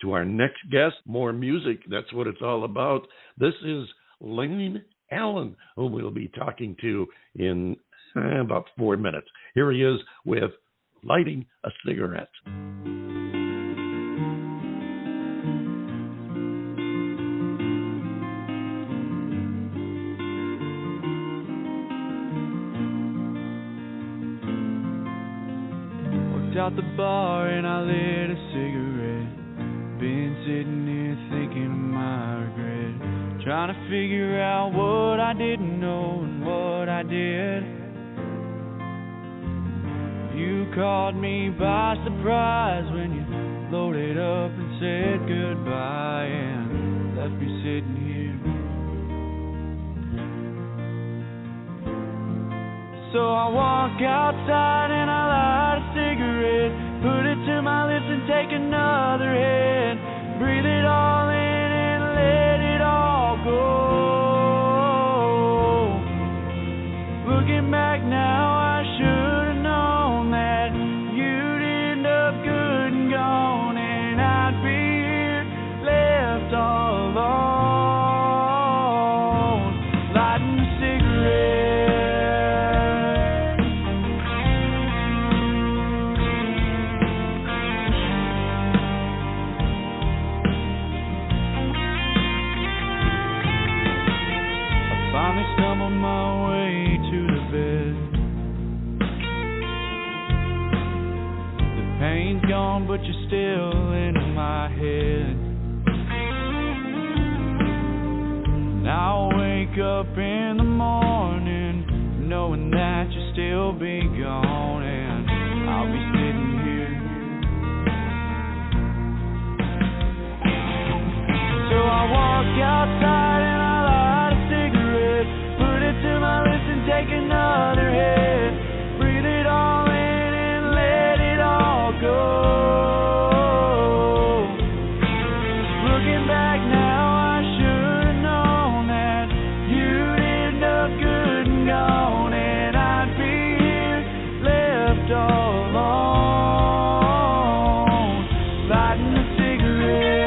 to our next guest. More music, that's what it's all about. This is Layne Allen, whom we'll be talking to in about 4 minutes. Here he is with Lighting a Cigarette. Out the bar and I lit a cigarette. Been sitting here thinking of my regret, trying to figure out what I didn't know and what I did. You caught me by surprise when you loaded up and said goodbye and left me sitting here. So I walk outside and I light a cigarette, put it to my lips and take another hit. Breathe it all in and let it all go. Looking back now, I should have known that you'd end up good and gone, and I'd be here left all alone, lighting a cigarette. Stumbled my way to the bed. The pain's gone, but you're still in my head. And I'll wake up in the morning knowing that you'll still be gone, and I'll be sitting here. So I walk outside and I light a cigarette, put it to my lips and take another hit. Breathe it all in and let it all go. Looking back now, I should have known that you'd end up good and gone, and I'd be here left all alone, lighting a cigarette.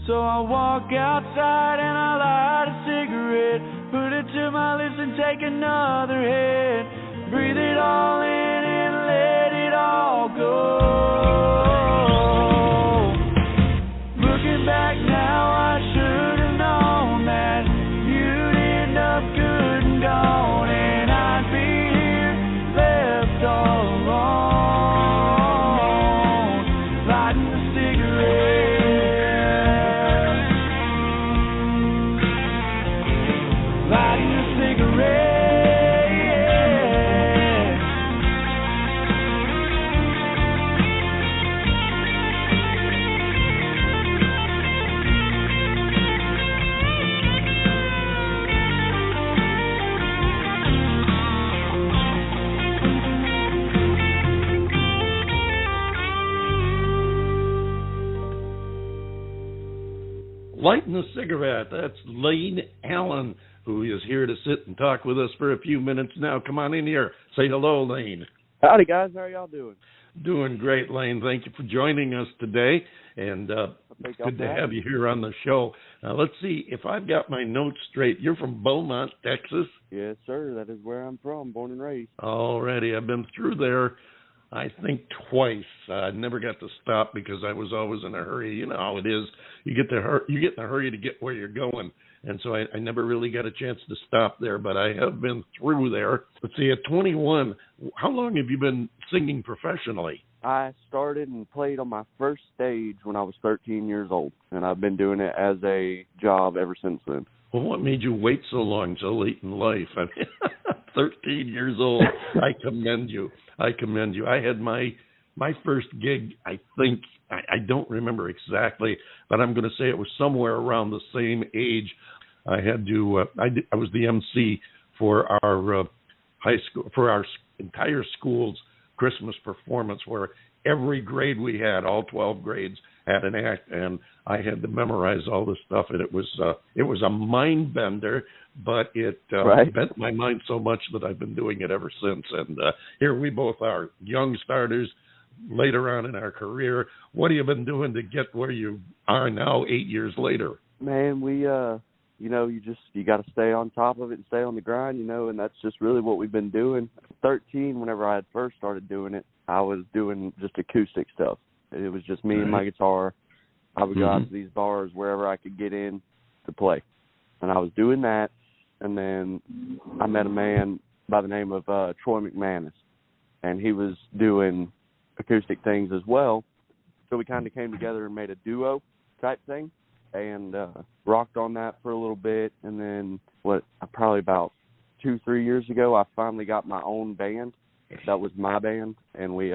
So I walk outside and I light a cigarette, put it to my lips and take another hit. Breathe it all in and let it all go. Looking back now, I should have known that you'd end up good and gone, and I'd be here left all alone, lighting a cigarette. Lighting a cigarette. Lighting a Cigarette. That's Layne Allen, who is here to sit and talk with us for a few minutes now. Come on in here. Say hello, Layne. Howdy, guys. How are y'all doing? Doing great, Layne. Thank you for joining us today, and it's good to have you here on the show. Let's see if I've got my notes straight. You're from Beaumont, Texas? Yes, sir. That is where I'm from, born and raised. Already. I've been through there, I think, twice. I never got to stop because I was always in a hurry. You know how it is. You get in a hurry to get where you're going. And so I never really got a chance to stop there, but I have been through there. Let's see, at 21, how long have you been singing professionally? I started and played on my first stage when I was 13 years old, and I've been doing it as a job ever since then. Well, what made you wait so long, so late in life? I mean, 13 years old. I commend you. I had my first gig, I think, I don't remember exactly, but I'm going to say it was somewhere around the same age. I had to. I was the MC for our high school, for our entire school's Christmas performance, where every grade we had, all 12 grades, had an act, and I had to memorize all this stuff, and it was a mind bender, but it bent my mind so much that I've been doing it ever since. And here we both are, young starters, later on in our career. What have you been doing to get where you are now, 8 years later? Man, we you got to stay on top of it and stay on the grind, and that's just really what we've been doing. 13, whenever I had first started doing it, I was doing just acoustic stuff. It was just me and my guitar. I would go out to these bars wherever I could get in to play. And I was doing that, and then I met a man by the name of Troy McManus, and he was doing acoustic things as well. So we kind of came together and made a duo type thing, and rocked on that for a little bit. And then probably about 2-3 years ago, I finally got my own band. That was my band, and we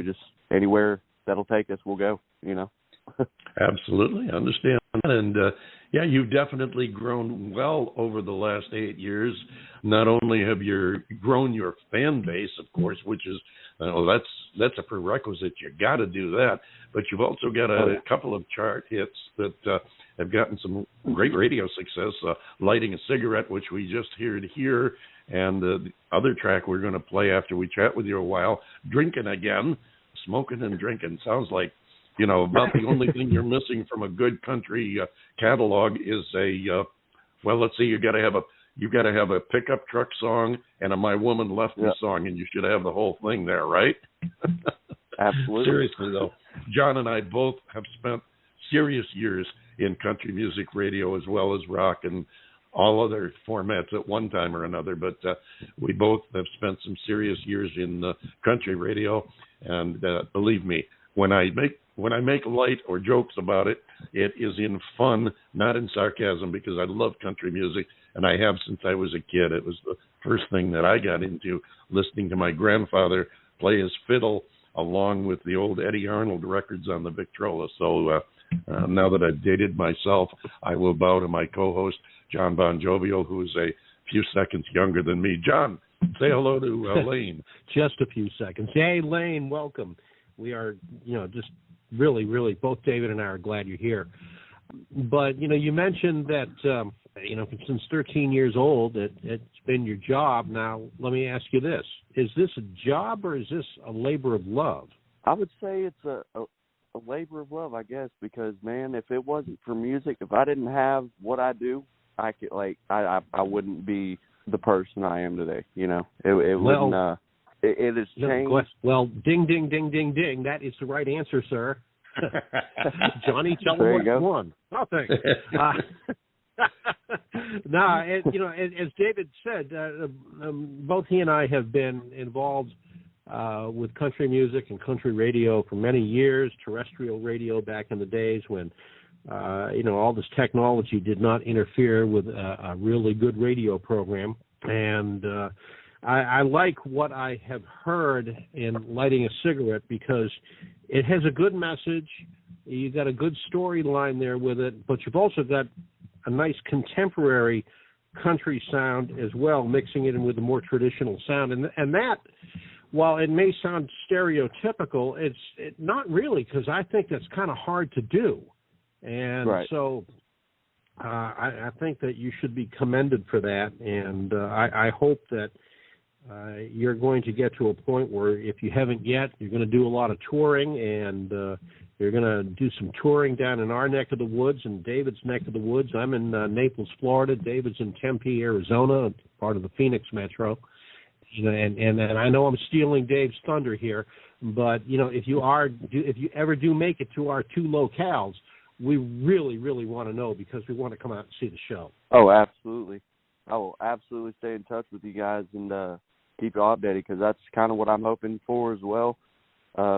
just anywhere that'll take us, we'll go. Absolutely, I understand. And you've definitely grown well over the last 8 years. Not only have you grown your fan base, of course, which is that's a prerequisite. You got to do that. But you've also got a couple of chart hits that have gotten some great radio success. Lighting a Cigarette, which we just heard here, and the other track we're going to play after we chat with you a while, Drinking Again. Smoking and drinking sounds like, about the only thing you're missing from a good country catalog is let's see, you got to have a pickup truck song and a My Woman Left Me song, and you should have the whole thing there, right? Absolutely. Seriously though, John and I both have spent serious years in country music radio as well as rock and all other formats at one time or another, but we both have spent some serious years in country radio, and believe me, when I make light or jokes about it, it is in fun, not in sarcasm, because I love country music, and I have since I was a kid. It was the first thing that I got into, listening to my grandfather play his fiddle along with the old Eddie Arnold records on the Victrola. So now that I've dated myself, I will bow to my co-host, John Bon Jovial, who is a few seconds younger than me. John, say hello to Layne. Just a few seconds. Hey, Layne, welcome. We are, just really, really, both David and I are glad you're here. But, you mentioned that, since 13 years old, it's been your job. Now, let me ask you this. Is this a job or is this a labor of love? I would say it's a labor of love, I guess, because, man, if it wasn't for music, if I didn't have what I do, I could, I wouldn't be the person I am today, It wouldn't... It has changed. Well, ding, ding, ding, ding, ding. That is the right answer, sir. Johnny, tell them what you won. Nothing. As David said, both he and I have been involved with country music and country radio for many years, terrestrial radio back in the days when, all this technology did not interfere with a really good radio program. And I like what I have heard in Lighting a Cigarette because it has a good message. You've got a good storyline there with it, but you've also got a nice contemporary country sound as well, mixing it in with a more traditional sound. And that, while it may sound stereotypical, it's not really, because I think that's kind of hard to do. And so I think that you should be commended for that, and I hope that you're going to get to a point where, if you haven't yet, you're going to do a lot of touring, and you're going to do some touring down in our neck of the woods and David's neck of the woods. I'm in Naples, Florida. David's in Tempe, Arizona, part of the Phoenix metro. And I know I'm stealing Dave's thunder here, but if you ever do make it to our two locales, we really, really want to know, because we want to come out and see the show. Oh, absolutely. I will absolutely stay in touch with you guys and keep you updated, because that's kind of what I'm hoping for as well.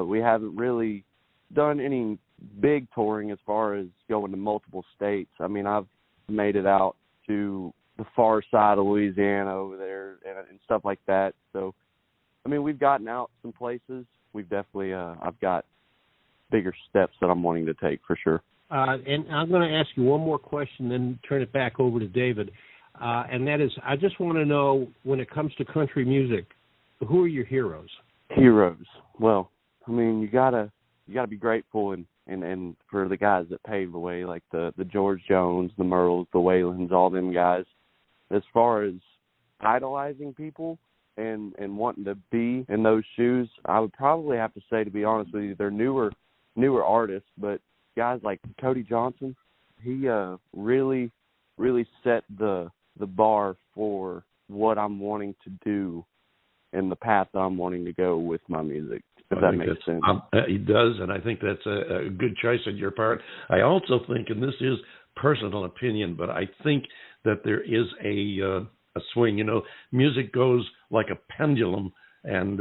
We haven't really done any big touring as far as going to multiple states. I mean, I've made it out to the far side of Louisiana over there and stuff like that. So, I mean, we've gotten out some places. We've definitely, I've got bigger steps that I'm wanting to take for sure. and I'm going to ask you one more question, then turn it back over to David. And that is, I just want to know, when it comes to country music, who are your heroes? Heroes. Well, I mean, you gotta be grateful and for the guys that paved the way, like the George Jones, the Merles, the Whalens, all them guys. As far as idolizing people and wanting to be in those shoes, I would probably have to say, to be honest with you, they're newer artists, but guys like Cody Johnson, he really set the bar for what I'm wanting to do and the path that I'm wanting to go with my music, if that makes sense. He does, and I think that's a good choice on your part. I also think, and this is personal opinion, but I think that there is a swing. You know, music goes like a pendulum, and,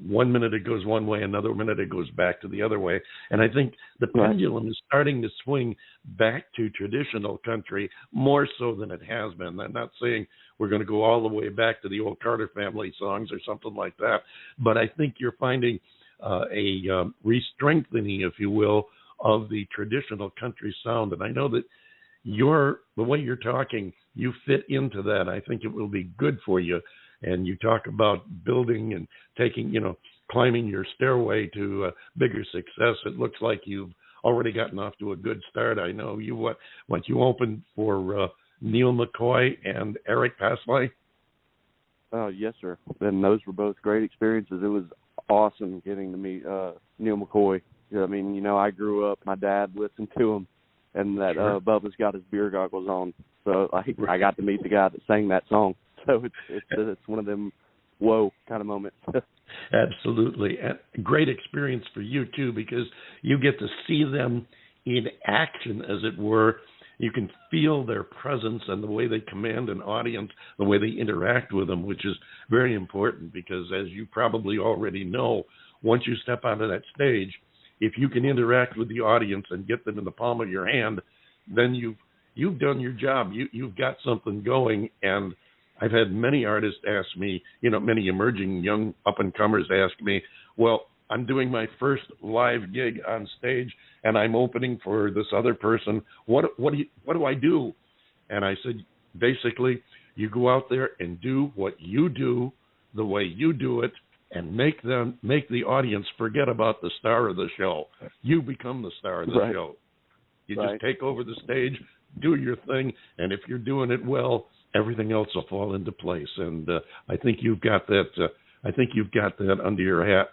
1 minute it goes one way, another minute it goes back to the other way. And I think the pendulum is starting to swing back to traditional country more so than it has been. I'm not saying we're going to go all the way back to the old Carter family songs or something like that, but I think you're finding a re-strengthening, if you will, of the traditional country sound. And I know that the way you're talking, you fit into that. I think it will be good for you. And you talk about building and taking, climbing your stairway to bigger success. It looks like you've already gotten off to a good start. I know you opened for Neil McCoy and Eric Pasley. Yes, sir. And those were both great experiences. It was awesome getting to meet Neil McCoy. I mean, I grew up, my dad listened to him, and that Bubba's got his beer goggles on. So I got to meet the guy that sang that song. So it's one of them whoa kind of moments. Absolutely. And great experience for you, too, because you get to see them in action, as it were. You can feel their presence and the way they command an audience, the way they interact with them, which is very important because, as you probably already know, once you step onto that stage, if you can interact with the audience and get them in the palm of your hand, then you've done your job. You've got something going. And I've had many artists ask me, many emerging young up-and-comers ask me, well, I'm doing my first live gig on stage, and I'm opening for this other person. What do I do? And I said, basically, you go out there and do what you do the way you do it, and make the audience forget about the star of the show. You become the star of the show. You just take over the stage, do your thing, and if you're doing it well, everything else will fall into place. And I think you've got that. I think you've got that under your hat.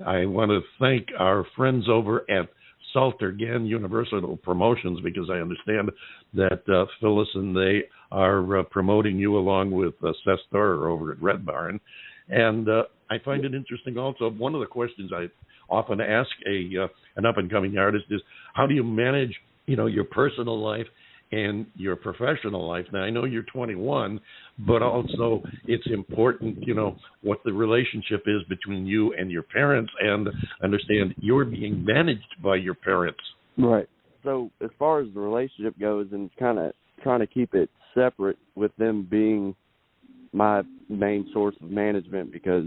I want to thank our friends over at Salter Gann Universal Promotions, because I understand that Phyllis and they are promoting you along with Seth Storer over at Red Barn. And I find it interesting also. One of the questions I often ask an up-and-coming artist is, how do you manage, your personal life and your professional life? Now, I know you're 21, but also it's important, what the relationship is between you and your parents, and understand you're being managed by your parents. Right. So as far as the relationship goes, and kind of trying to keep it separate with them being my main source of management, because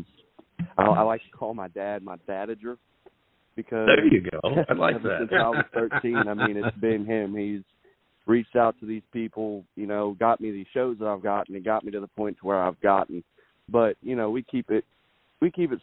I like to call my dad my dadager, because there you go. I like that. Since I was 13, I mean, it's been him. He's reached out to these people, got me these shows that I've gotten, and got me to the point to where I've gotten. But we keep it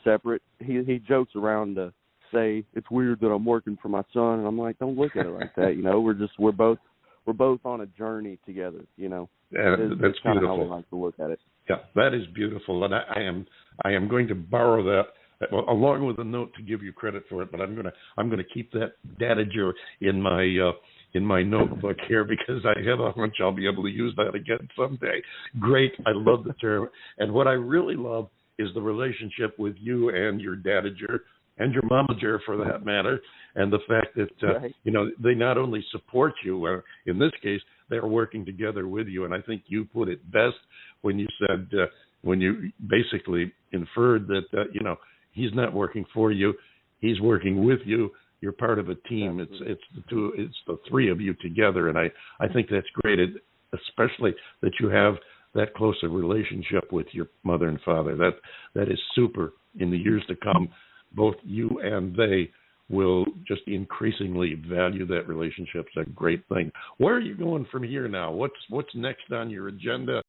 separate. He jokes around to say it's weird that I'm working for my son, and I'm like, don't look at it like that. We're both on a journey together. Yeah, that's beautiful. How we like to look at it. Yeah, that is beautiful, and I am going to borrow that, along with a note to give you credit for it. But I'm gonna keep that dadager in my notebook here, because I have a hunch I'll be able to use that again someday. Great, I love the term, and what I really love is the relationship with you and your dadager, and your momager for that matter, and the fact that they not only support you, in this case, they're working together with you. And I think you put it best when you said, when you basically inferred that he's not working for you, he's working with you. You're part of a team. It's the three of you together, and I think that's great, especially that you have that close a relationship with your mother and father. That is super. In the years to come, both you and they will just increasingly value that relationship. It's a great thing. Where are you going from here now? What's next on your agenda?